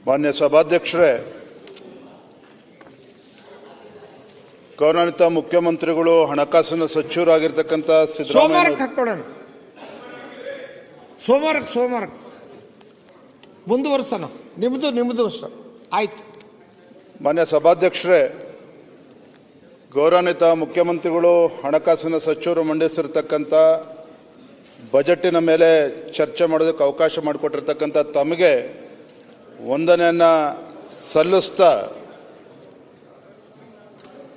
ಮಾನ್ಯ ಸಭಾಧ್ಯಕ್ಷರೇ, ಗೌರವಾನ್ವಿತ ಮುಖ್ಯಮಂತ್ರಿಗಳು ಹಣಕಾಸಿನ ಸಚಿವರಾಗಿರ್ತಕ್ಕಂಥ ಸಿದ್ದರಾಮಯ್ಯ ಸೋಮವಾರ ಮುಂದುವರ್ಸೋಣ. ನಿಮ್ಮದು ಆಯ್ತು. ಮಾನ್ಯ ಸಭಾಧ್ಯಕ್ಷರೇ, ಗೌರವಾನ್ವಿತ ಮುಖ್ಯಮಂತ್ರಿಗಳು ಹಣಕಾಸಿನ ಸಚಿವರು ಮಂಡಿಸಿರ್ತಕ್ಕಂಥ ಬಜೆಟಿನ ಮೇಲೆ ಚರ್ಚೆ ಮಾಡೋದಕ್ಕೆ ಅವಕಾಶ ಮಾಡಿಕೊಟ್ಟಿರ್ತಕ್ಕಂಥ ತಮಗೆ ವಂದನೆಯನ್ನ ಸಲ್ಲಿಸ್ತಾ,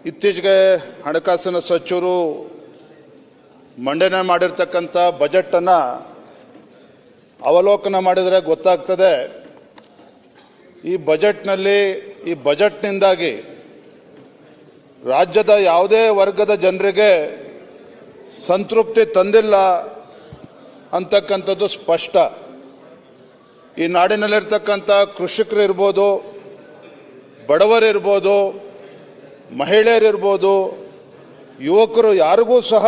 ಇತ್ತೀಚೆಗೆ ಹಣಕಾಸಿನ ಸಚಿವರು ಮಂಡನೆ ಮಾಡಿರ್ತಕ್ಕಂಥ ಬಜೆಟ್ ಅನ್ನ ಅವಲೋಕನ ಮಾಡಿದರೆ ಗೊತ್ತಾಗ್ತದೆ, ಈ ಬಜೆಟ್ನಿಂದಾಗಿ ರಾಜ್ಯದ ಯಾವುದೇ ವರ್ಗದ ಜನರಿಗೆ ಸಂತೃಪ್ತಿ ತಂದಿಲ್ಲ ಅಂತಕ್ಕಂಥದ್ದು ಸ್ಪಷ್ಟ. ಈ ನಾಡಿನಲ್ಲಿರ್ತಕ್ಕಂಥ ಕೃಷಿಕರು ಇರ್ಬೋದು, ಬಡವರಿರ್ಬೋದು, ಮಹಿಳೆಯರಿರ್ಬೋದು, ಯುವಕರು ಯಾರಿಗೂ ಸಹ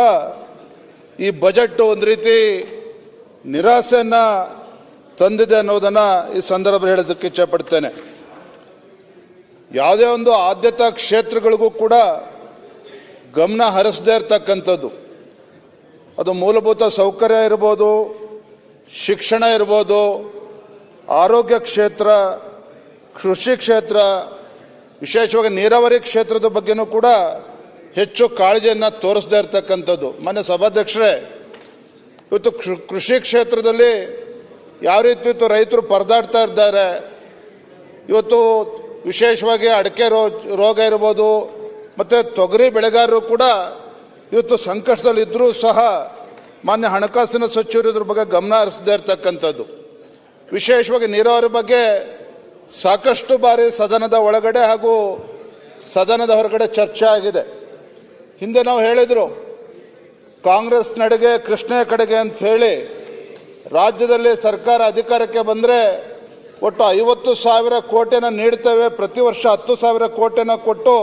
ಈ ಬಜೆಟ್ ಒಂದು ರೀತಿ ನಿರಾಸೆಯನ್ನ ತಂದಿದೆ ಅನ್ನೋದನ್ನ ಈ ಸಂದರ್ಭದಲ್ಲಿ ಹೇಳೋದಕ್ಕೆ ಇಚ್ಛಪಡ್ತೇನೆ. ಯಾವುದೇ ಒಂದು ಆದ್ಯತಾ ಕ್ಷೇತ್ರಗಳಿಗೂ ಕೂಡ ಗಮನ ಹರಿಸದೇ ಇರತಕ್ಕಂಥದ್ದು, ಅದು ಮೂಲಭೂತ ಸೌಕರ್ಯ ಇರ್ಬೋದು, ಶಿಕ್ಷಣ ಇರ್ಬೋದು, ಆರೋಗ್ಯ ಕ್ಷೇತ್ರ, ಕೃಷಿ ಕ್ಷೇತ್ರ, ವಿಶೇಷವಾಗಿ ನೀರಾವರಿ ಕ್ಷೇತ್ರದ ಬಗ್ಗೆನೂ ಕೂಡ ಹೆಚ್ಚು ಕಾಳಜಿಯನ್ನು ತೋರಿಸದೇ ಇರತಕ್ಕಂಥದ್ದು. ಮಾನ್ಯ ಸಭಾಧ್ಯಕ್ಷರೇ, ಇವತ್ತು ಕೃಷಿ ಕ್ಷೇತ್ರದಲ್ಲಿ ಯಾವ ರೀತಿ ಇವತ್ತು ರೈತರು ಪರದಾಡ್ತಾ ಇದ್ದಾರೆ, ಇವತ್ತು ವಿಶೇಷವಾಗಿ ಅಡಿಕೆ ರೋಗ ಇರ್ಬೋದು, ಮತ್ತೆ ತೊಗರಿ ಬೆಳೆಗಾರರು ಕೂಡ ಇವತ್ತು ಸಂಕಷ್ಟದಲ್ಲಿದ್ದರೂ ಸಹ ಮಾನ್ಯ ಹಣಕಾಸಿನ ಸಚಿವರು ಇದ್ರ ಬಗ್ಗೆ ಗಮನ ಹರಿಸದೇ ಇರತಕ್ಕಂಥದ್ದು. ವಿಶೇಷವಾಗಿ ನೀರಾವರಿ ಬಗ್ಗೆ ಸಾಕಷ್ಟು ಬಾರಿ ಸದನದ ಒಳಗಡೆ ಹಾಗೂ ಸದನದ ಹೊರಗಡೆ ಚರ್ಚೆ ಆಗಿದೆ. ಹಿಂದೆ ನಾವು ಹೇಳಿದ್ರು, ಕಾಂಗ್ರೆಸ್ ನಡೆಗೆ ಕೃಷ್ಣ ಕಡೆಗೆ ಅಂತ ಹೇಳಿ ರಾಜ್ಯದಲ್ಲಿ ಸರ್ಕಾರ ಅಧಿಕಾರಕ್ಕೆ ಬಂದರೆ ಒಟ್ಟು 50,000 ಕೋಟಿನ ನೀಡ್ತೇವೆ, ಪ್ರತಿ ವರ್ಷ 10,000 ಕೋಟಿನ ಕೊಟ್ಟು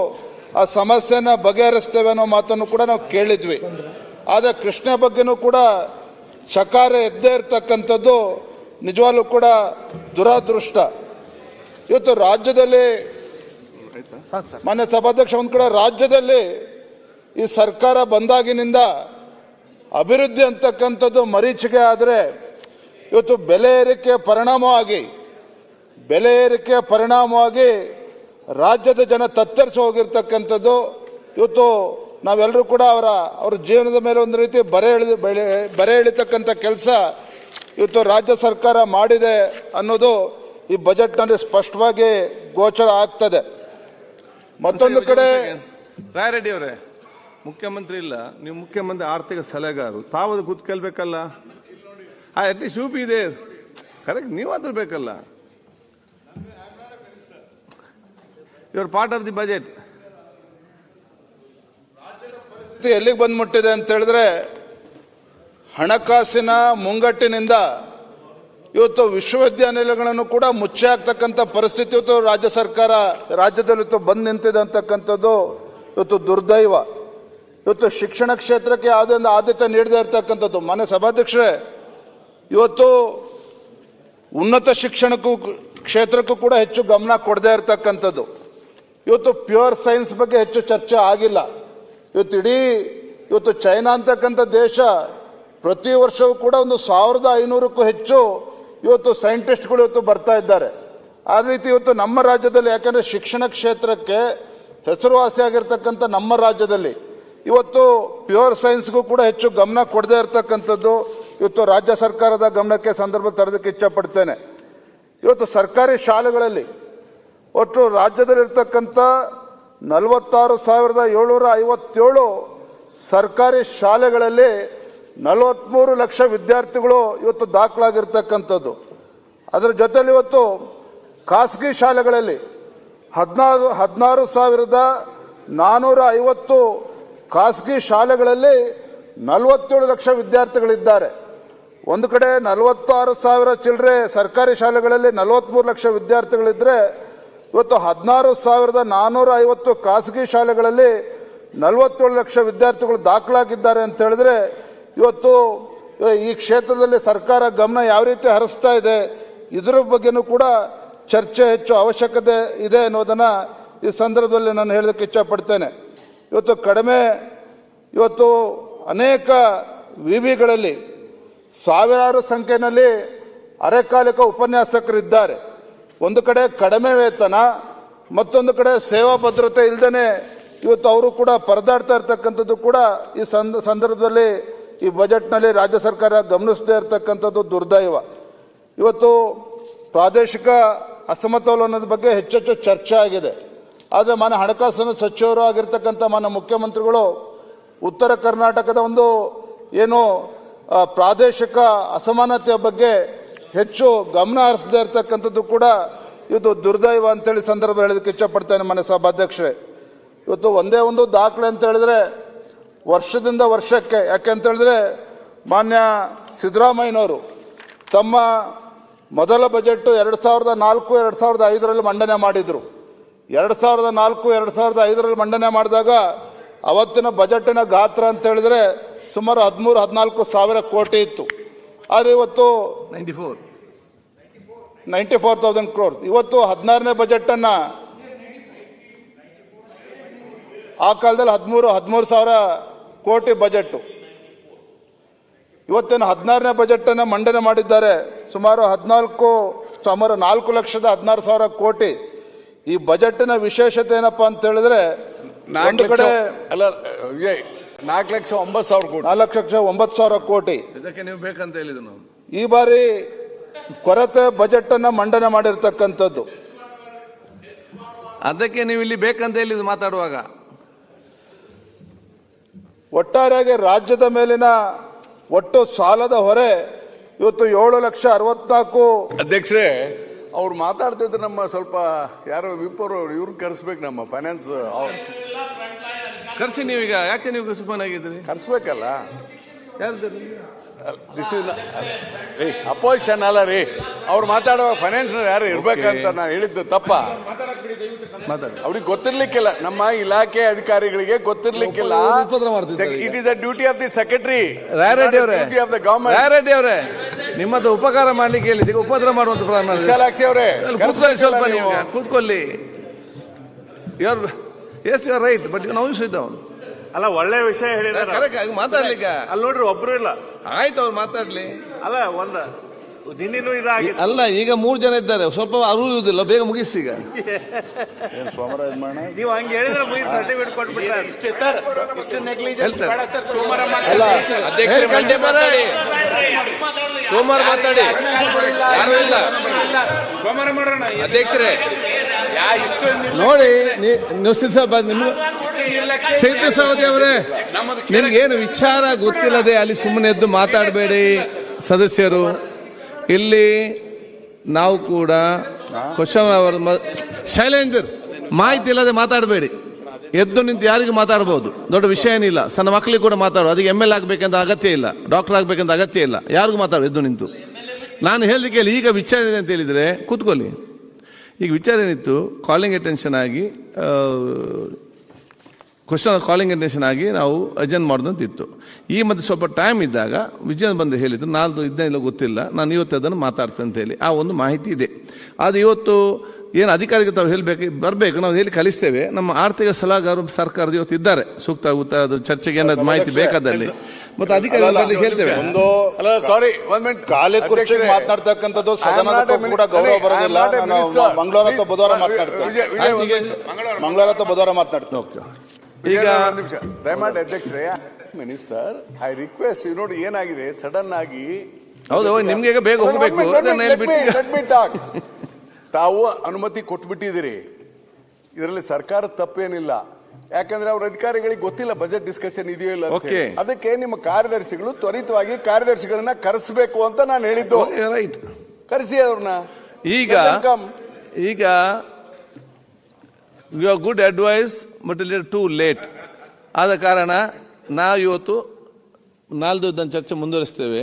ಆ ಸಮಸ್ಯೆನ ಬಗೆಹರಿಸ್ತೇವೆ ಅನ್ನೋ ಮಾತನ್ನು ಕೂಡ ನಾವು ಕೇಳಿದ್ವಿ. ಆದರೆ ಕೃಷ್ಣ ಬಗ್ಗೆನೂ ಕೂಡ ಚಕಾರ ಎದ್ದೇ ಇರ್ತಕ್ಕಂಥದ್ದು ನಿಜವಾಗ್ಲೂ ಕೂಡ ದುರಾದೃಷ್ಟ. ಇವತ್ತು ರಾಜ್ಯದಲ್ಲಿ ಮಾನ್ಯ ಸಭಾಧ್ಯಕ್ಷ, ಒಂದ್ ಕಡೆ ರಾಜ್ಯದಲ್ಲಿ ಈ ಸರ್ಕಾರ ಬಂದಾಗಿನಿಂದ ಅಭಿವೃದ್ಧಿ ಅಂತಕ್ಕಂಥದ್ದು ಮರೀಚಿಕೆ ಆದರೆ, ಇವತ್ತು ಬೆಲೆ ಏರಿಕೆ ಪರಿಣಾಮವಾಗಿ ರಾಜ್ಯದ ಜನ ತತ್ತರಿಸಿ ಹೋಗಿರ್ತಕ್ಕಂಥದ್ದು. ಇವತ್ತು ನಾವೆಲ್ಲರೂ ಕೂಡ ಅವರ ಜೀವನದ ಮೇಲೆ ಒಂದು ರೀತಿ ಬರೆ ಎಳಿತಕ್ಕಂಥ ಕೆಲಸ ಇವತ್ತು ರಾಜ್ಯ ಸರ್ಕಾರ ಮಾಡಿದೆ ಅನ್ನೋದು ಈ ಬಜೆಟ್ನಲ್ಲಿ ಸ್ಪಷ್ಟವಾಗಿ ಗೋಚರ ಆಗ್ತದೆ. ಮತ್ತೊಂದು ಕಡೆ ರಾಯರೆಡ್ಡಿ ಅವರೇ, ಮುಖ್ಯಮಂತ್ರಿ ಇಲ್ಲ, ನೀವು ಮುಖ್ಯಮಂತ್ರಿ ಆರ್ಥಿಕ ಸಲಹೆಗಾರರು, ತಾವು ಕೂತ್ಕೊಳ್ಬೇಕಲ್ಲ. ಅಟ್ಲೀಸ್ಟ್ ಯೂಪಿ ಇದೆ, ಕರೆಕ್ಟ್, ನೀವು ಅದ್ರ ಬೇಕಲ್ಲ. You are part of the budget. ಎಲ್ಲಿಗೆ ಬಂದ್ಬಿಟ್ಟಿದೆ ಅಂತ ಹೇಳಿದ್ರೆ, ಹಣಕಾಸಿನ ಮುಂಗಟ್ಟಿನಿಂದ ಇವತ್ತು ವಿಶ್ವವಿದ್ಯಾನಿಲಯಗಳನ್ನು ಕೂಡ ಮುಚ್ಚೆ ಆಗ್ತಕ್ಕಂಥ ಪರಿಸ್ಥಿತಿ ಇವತ್ತು ರಾಜ್ಯದಲ್ಲಿ ಬಂದು ನಿಂತಿದೆ ಅಂತಕ್ಕಂಥದ್ದು ಇವತ್ತು ದುರ್ದೈವ. ಇವತ್ತು ಶಿಕ್ಷಣ ಕ್ಷೇತ್ರಕ್ಕೆ ಯಾವುದೇ ಒಂದು ಆದ್ಯತೆ ನೀಡದೇ ಇರತಕ್ಕಂಥದ್ದು. ಮಾನ್ಯ ಸಭಾಧ್ಯಕ್ಷರೇ, ಇವತ್ತು ಉನ್ನತ ಕ್ಷೇತ್ರಕ್ಕೂ ಕೂಡ ಹೆಚ್ಚು ಗಮನ ಕೊಡದೇ ಇರತಕ್ಕಂಥದ್ದು. ಇವತ್ತು ಪ್ಯೂರ್ ಸೈನ್ಸ್ ಬಗ್ಗೆ ಹೆಚ್ಚು ಚರ್ಚೆ ಆಗಿಲ್ಲ. ಇವತ್ತು ಚೈನಾ ಅಂತಕ್ಕಂಥ ದೇಶ ಪ್ರತಿ ವರ್ಷವೂ ಕೂಡ 1,500ಕ್ಕೂ ಹೆಚ್ಚು ಇವತ್ತು ಸೈಂಟಿಸ್ಟ್ಗಳು ಇವತ್ತು ಬರ್ತಾ ಇದ್ದಾರೆ. ಆ ರೀತಿ ಇವತ್ತು ನಮ್ಮ ರಾಜ್ಯದಲ್ಲಿ, ಯಾಕಂದ್ರೆ ಶಿಕ್ಷಣ ಕ್ಷೇತ್ರಕ್ಕೆ ಹೆಸರುವಾಸಿಯಾಗಿರ್ತಕ್ಕಂಥ ನಮ್ಮ ರಾಜ್ಯದಲ್ಲಿ ಇವತ್ತು ಪ್ಯೂರ್ ಸೈನ್ಸ್ಗೂ ಕೂಡ ಹೆಚ್ಚು ಗಮನ ಕೊಡದೇ ಇರತಕ್ಕಂಥದ್ದು ಇವತ್ತು ರಾಜ್ಯ ಸರ್ಕಾರದ ಗಮನಕ್ಕೆ ಸಂದರ್ಭ ತರೋದಕ್ಕೆ ಇಚ್ಛಪಡ್ತೇನೆ. ಇವತ್ತು ಸರ್ಕಾರಿ ಶಾಲೆಗಳಲ್ಲಿ ಒಟ್ಟು ರಾಜ್ಯದಲ್ಲಿರ್ತಕ್ಕಂಥ 46,757 ಸರ್ಕಾರಿ ಶಾಲೆಗಳಲ್ಲಿ 43 ಲಕ್ಷ ವಿದ್ಯಾರ್ಥಿಗಳು ಇವತ್ತು ದಾಖಲಾಗಿರ್ತಕ್ಕಂಥದ್ದು. ಅದರ ಜೊತೆಲಿ ಇವತ್ತು ಖಾಸಗಿ ಶಾಲೆಗಳಲ್ಲಿ 16,450 ಖಾಸಗಿ ಶಾಲೆಗಳಲ್ಲಿ 47 ಲಕ್ಷ ವಿದ್ಯಾರ್ಥಿಗಳಿದ್ದಾರೆ. ಒಂದು ಕಡೆ 46,000 ಚಿಲ್ಲರೆ ಸರ್ಕಾರಿ ಶಾಲೆಗಳಲ್ಲಿ 43 ಲಕ್ಷ ವಿದ್ಯಾರ್ಥಿಗಳಿದ್ರೆ, ಇವತ್ತು 16,450 ಖಾಸಗಿ ಶಾಲೆಗಳಲ್ಲಿ 47 ಲಕ್ಷ ವಿದ್ಯಾರ್ಥಿಗಳು ದಾಖಲಾಗಿದ್ದಾರೆ ಅಂತ ಹೇಳಿದ್ರೆ, ಇವತ್ತು ಈ ಕ್ಷೇತ್ರದಲ್ಲಿ ಸರ್ಕಾರ ಗಮನ ಯಾವ ರೀತಿ ಹರಿಸ್ತಾ ಇದೆ ಇದರ ಬಗ್ಗೆನೂ ಕೂಡ ಚರ್ಚೆ ಹೆಚ್ಚು ಅವಶ್ಯಕತೆ ಇದೆ ಅನ್ನೋದನ್ನ ಈ ಸಂದರ್ಭದಲ್ಲಿ ನಾನು ಹೇಳೋದಕ್ಕೆ ಇಚ್ಛಪಡ್ತೇನೆ. ಇವತ್ತು ಅನೇಕ ವಿವಿಗಳಲ್ಲಿ ಸಾವಿರಾರು ಸಂಖ್ಯೆಯಲ್ಲಿ ಅರೆಕಾಲಿಕ ಉಪನ್ಯಾಸಕರಿದ್ದಾರೆ. ಒಂದು ಕಡೆ ಕಡಿಮೆ ವೇತನ, ಮತ್ತೊಂದು ಕಡೆ ಸೇವಾ ಭದ್ರತೆ ಇಲ್ಲದೇನೆ ಇವತ್ತು ಅವರು ಕೂಡ ಪರದಾಡ್ತಾ ಇರ್ತಕ್ಕಂಥದ್ದು ಕೂಡ ಈ ಸಂದರ್ಭದಲ್ಲಿ ಈ ಬಜೆಟ್ನಲ್ಲಿ ರಾಜ್ಯ ಸರ್ಕಾರ ಗಮನಿಸದೇ ಇರತಕ್ಕಂಥದ್ದು ದುರ್ದೈವ. ಇವತ್ತು ಪ್ರಾದೇಶಿಕ ಅಸಮತೋಲನದ ಬಗ್ಗೆ ಹೆಚ್ಚೆಚ್ಚು ಚರ್ಚೆ ಆಗಿದೆ. ಆದರೆ ಮಾನ್ಯ ಹಣಕಾಸಿನ ಸಚಿವರು ಆಗಿರ್ತಕ್ಕಂಥ ಮಾನ್ಯ ಮುಖ್ಯಮಂತ್ರಿಗಳು ಉತ್ತರ ಕರ್ನಾಟಕದ ಒಂದು ಏನು ಪ್ರಾದೇಶಿಕ ಅಸಮಾನತೆಯ ಬಗ್ಗೆ ಹೆಚ್ಚು ಗಮನ ಹರಿಸದೇ ಇರತಕ್ಕಂಥದ್ದು ಕೂಡ ಇದು ದುರ್ದೈವ ಅಂತೇಳಿ ಸಂದರ್ಭ ಹೇಳೋದಕ್ಕೆ ಇಚ್ಛಪಡ್ತೇನೆ. ಮಾನ್ಯ ಸಭಾಧ್ಯಕ್ಷರೇ, ಇವತ್ತು ಒಂದೇ ಒಂದು ದಾಖಲೆ ಅಂತ ಹೇಳಿದ್ರೆ ವರ್ಷದಿಂದ ವರ್ಷಕ್ಕೆ, ಯಾಕೆಂತ ಹೇಳಿದ್ರೆ ಮಾನ್ಯ ಸಿದ್ದರಾಮಯ್ಯನವರು ತಮ್ಮ ಮೊದಲ ಬಜೆಟ್ 2004-2005 ಮಂಡನೆ ಮಾಡಿದ್ರು. 2004-2005 ಮಂಡನೆ ಮಾಡಿದಾಗ ಅವತ್ತಿನ ಬಜೆಟಿನ ಗಾತ್ರ ಅಂತ ಹೇಳಿದ್ರೆ ಸುಮಾರು 13-14 ಸಾವಿರ ಕೋಟಿ ಇತ್ತು. ಆದರೆ ಇವತ್ತು 94,000 crores. ಇವತ್ತು 16ನೇ ಬಜೆಟ್ ಅನ್ನ ಆ ಕಾಲದಲ್ಲಿ 13 ಸಾವಿರ ಕೋಟಿ ಬಜೆಟ್. ಇವತ್ತೇನು 16ನೇ ಬಜೆಟ್ ಅನ್ನ ಮಂಡನೆ ಮಾಡಿದ್ದಾರೆ, ಸುಮಾರು 4,16,000 ಕೋಟಿ. ಈ ಬಜೆಟ್ನ ವಿಶೇಷತೆ ಏನಪ್ಪಾ ಅಂತ ಹೇಳಿದ್ರೆ, ಒಂದು ಕಡೆ 4,09,000 ಕೋಟಿ ಇದಕ್ಕೆ ನೀವು ಬೇಕಂತ ಹೇಳಿದ್ರು ನಾವು ಈ ಬಾರಿ ಕೊರತೆ ಬಜೆಟ್ ಅನ್ನ ಮಂಡನೆ ಮಾಡಿರ್ತಕ್ಕಂಥದ್ದು. ಅದಕ್ಕೆ ನೀವು ಇಲ್ಲಿ ಬೇಕಂತ ಹೇಳಿದ್ರು ಮಾತಾಡುವಾಗ. ಒಟ್ಟಾರೆಯಾಗಿ ರಾಜ್ಯದ ಮೇಲಿನ ಒಟ್ಟು ಸಾಲದ ಹೊರೆ ಇವತ್ತು 7,64,00,000. ಅಧ್ಯಕ್ಷರೇ, ಅವ್ರು ಮಾತಾಡ್ತಿದ್ರು, ನಮ್ಮ ಸ್ವಲ್ಪ ಯಾರೋ ವಿಪರ್ ಇವ್ರನ್ನ ಕರೆಸ್ಬೇಕು, ನಮ್ಮ ಫೈನಾನ್ಸ್ ಕರ್ಸಿ. ನೀವೀಗ ಯಾಕೆ ನೀವು ಸುಮ್ಮನೆ ಆಗಿದ್ರಿ? ಕರೆಸ್ಬೇಕಲ್ಲ. ಯಾರ್ದು? ದಿಸ್ ಇಸ್ ಅಪೋಸಿಷನ್ ಅಲ್ಲ ರೀ. ಅವ್ರು ಮಾತಾಡುವಾಗ ಫೈನಾನ್ಸ್ ಯಾರು ಇರ್ಬೇಕಂತ ನಾನು ಹೇಳಿದ್ದು ತಪ್ಪ. ಅವ್ರಿಗೆ ಗೊತ್ತಿರ್ಲಿಕ್ಕಿಲ್ಲ, ನಮ್ಮ ಇಲಾಖೆ ಅಧಿಕಾರಿಗಳಿಗೆ ಗೊತ್ತಿರ್ಲಿಕ್ಕಿಲ್ಲ. It is the duty of the secretary. Duty of the government. Rayareddy ಅವರೇ, ನಿಮ್ಮದು ಉಪಕಾರ ಮಾಡ್ಲಿಕ್ಕೆ ಹೇಳಿದ್ದೀಗ ಉಪದ್ರ ಮಾಡುವಂತ ವಿಶಾಲಾಕ್ಷಿ ಅವರೇ, ಸ್ವಲ್ಪ ನೀವು ಕೂತ್ಕೊಳ್ಳಿ. Yes you are right, but you now sit down. ಅಲ್ಲ, ಒಳ್ಳೆ ವಿಷಯ ಹೇಳಿದಾರೆ. ಮಾತಾಡ್ಲಿಕ್ಕೆ ಅಲ್ಲಿ ನೋಡ್ರಿ, ಒಬ್ರು ಇಲ್ಲ. ಆಯ್ತು, ಅವ್ರು ಮಾತಾಡ್ಲಿ. ಅಲ್ಲ, ನಿನ್ನೇನು ಇದಾಗಿ ಅಲ್ಲ, ಈಗ 3 ಜನ ಇದ್ದಾರೆ, ಸ್ವಲ್ಪ ಅರುವುದಿಲ್ಲ, ಬೇಗ ಮುಗಿಸಿ. ಈಗ ನೀವು ಹಂಗೆ ಹೇಳಿದ್ರೆ ಸರ್ಟಿಫಿಕೇಟ್ ಕೊಟ್ಬಿಟ್ರೆ ಸೋಮವಾರ ಮಾತಾಡಿ. ಯಾರು ಇಲ್ಲ, ಸೋಮವಾರ ಮಾಡೋಣ ಅಧ್ಯಕ್ಷರೇ. ನೋಡಿ, ನೀವು ಸಿದ್ಧ ಸಹೋದರಿ ಅವರೇ, ನಿಮ್ಗೇನು ವಿಚಾರ ಗೊತ್ತಿಲ್ಲದೆ ಅಲ್ಲಿ ಸುಮ್ಮನೆ ಎದ್ದು ಮಾತಾಡಬೇಡಿ ಸದಸ್ಯರು. ಇಲ್ಲಿ ನಾವು ಕೂಡ ಕ್ವಶನ್ ಅವರ್ ಶೈಲೇಂದರ್, ಮಾಹಿತಿ ಇಲ್ಲದೆ ಮಾತಾಡಬೇಡಿ. ಎದ್ದು ನಿಂತು ಯಾರಿಗೂ ಮಾತಾಡಬಹುದು, ದೊಡ್ಡ ವಿಷಯ ಏನಿಲ್ಲ. ಸಣ್ಣ ಮಕ್ಕಳಿಗೆ ಕೂಡ ಮಾತಾಡೋದು, ಅದಕ್ಕೆ ML ಆಗ್ಬೇಕಂತ ಅಗತ್ಯ ಇಲ್ಲ, ಡಾಕ್ಟರ್ ಆಗ್ಬೇಕಂತ ಅಗತ್ಯ ಇಲ್ಲ. ಯಾರಿಗೂ ಮಾತಾಡೋ ಎದ್ದು ನಿಂತು. ನಾನು ಹೇಳಿದಕ್ಕೆ ಈಗ ವಿಚಾರ ಇದೆ ಅಂತ ಹೇಳಿದ್ರೆ ಕೂತ್ಕೊಳ್ಳಿ. ಈಗ ವಿಚಾರ ಏನಿತ್ತು, ಕಾಲಿಂಗ್ ಅಟೆನ್ಷನ್ ಆಗಿ ಕ್ವಶನ್ ಕಾಲಿಂಗ್ ಅಟೆನ್ಷನ್ ಆಗಿ ನಾವು ಅಜೆಂಡ್ ಮಾಡೋದಂತಿತ್ತು. ಈ ಮತ್ತೆ ಸ್ವಲ್ಪ ಟೈಮ್ ಇದ್ದಾಗ ವಿಜಯನ್ ಬಂದು ಹೇಳಿದ್ರು, ನಾಲ್ದು ಇದನ್ನೆಲ್ಲ ಗೊತ್ತಿಲ್ಲ, ನಾನು ಇವತ್ತು ಅದನ್ನು ಮಾತಾಡ್ತೇನೆ ಅಂತ ಹೇಳಿ ಆ ಒಂದು ಮಾಹಿತಿ ಇದೆ. ಅದು ಇವತ್ತು ಏನು ಅಧಿಕಾರಿಗೆ ತಾವು ಹೇಳಬೇಕು, ಬರಬೇಕು, ನಾವು ಹೇಳಿ ಕಲಿಸ್ತೇವೆ. ನಮ್ಮ ಆರ್ಥಿಕ ಸಲಹೆಗಾರರು ಸರ್ಕಾರದ ಇವತ್ತು ಇದ್ದಾರೆ, ಸೂಕ್ತ ಅದು ಚರ್ಚೆಗೆ ಏನಾದ್ರು ಮಾಹಿತಿ ಬೇಕಾದಲ್ಲಿ ಮತ್ತೆ ಅಧಿಕಾರಿಗಳಿಗೆ ಹೇಳ್ತೇವೆ. ಸಾರಿ, 1 ಮಿನಿಟ್. ಖಾಲಿ ಕುರ್ಚಿ ಮಾತನಾಡ್ತಕ್ಕಂಥದ್ದು ಸದನಕ್ಕೂ ಕೂಡ ಗೌರವ ಬರೋದಿಲ್ಲ. ಮಂಗಳವಾರ ಅಥವಾ ಬುಧವಾರ ಮಾತನಾಡ್ತೇವೆ. ಈಗ ನಿಮಿಷ ದಯಮಾಡಿ ಅಧ್ಯಕ್ಷರೇ. Minister, I request you. ನೋಡಿ ಏನಾಗಿದೆ, ಸಡನ್ ಆಗಿ. ಹೌದು, ನಿಮ್ಗೆ ಬೇಗ ಹೋಗ್ಬೇಕು. ತಾವು ಅನುಮತಿ ಕೊಟ್ಬಿಟ್ಟಿದ್ದೀರಿ, ಇದರಲ್ಲಿ ಸರ್ಕಾರ ತಪ್ಪೇನಿಲ್ಲ. ಯಾಕಂದ್ರೆ ಅವ್ರ ಅಧಿಕಾರಿಗಳಿಗೆ ಗೊತ್ತಿಲ್ಲ ಬಜೆಟ್ ಡಿಸ್ಕಷನ್ ಇದೆಯೋ ಇಲ್ಲ. ಅದಕ್ಕೆ ನಿಮ್ಮ ಕಾರ್ಯದರ್ಶಿಗಳು ತ್ವರಿತವಾಗಿ ಕಾರ್ಯದರ್ಶಿಗಳನ್ನ ಕರೆಸಬೇಕು ಅಂತ ನಾನು ಹೇಳಿದ್ದು. ರೈಟ್, ಕರೆಸಿ ಅವ್ರನ್ನ. ಈಗ you are good advice, but it too late. ಆದ ಕಾರಣ ನಾವು ಇವತ್ತು 4 ಚರ್ಚೆ ಮುಂದುವರಿಸ್ತೇವೆ.